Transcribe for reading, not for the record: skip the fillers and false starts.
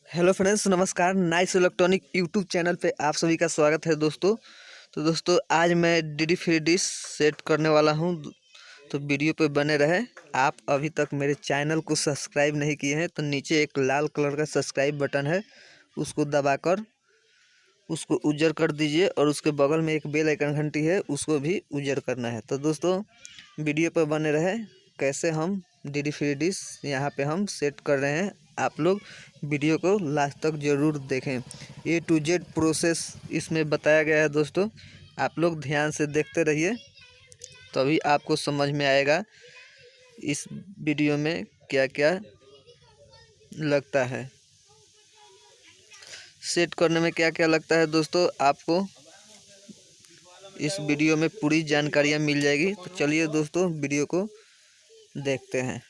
Hello friends, नमस्कार। Nice electronic YouTube channel पे आप सभी का स्वागत है दोस्तों। तो दोस्तों आज मैं डीडी फ्री डिश सेट करने वाला हूँ, तो वीडियो पे बने रहे। आप अभी तक मेरे चैनल को सब्सक्राइब नहीं किए हैं तो नीचे एक लाल कलर का सब्सक्राइब बटन है, उसको दबाकर उसको उज्जर कर दीजिए और उसके बगल में एक बेल आइकन घंटी है, उसको भी उज्जर करना है। तो दोस्तों वीडियो पर बने रहे। कैसे हम डीडी फ्री डिश यहाँ पे हम सेट कर रहे हैं, आप लोग वीडियो को लास्ट तक ज़रूर देखें। A to Z प्रोसेस इसमें बताया गया है दोस्तों, आप लोग ध्यान से देखते रहिए, तभी आपको समझ में आएगा इस वीडियो में क्या क्या लगता है, सेट करने में क्या क्या लगता है। दोस्तों आपको इस वीडियो में पूरी जानकारियाँ मिल जाएगी। तो चलिए दोस्तों वीडियो को देखते हैं।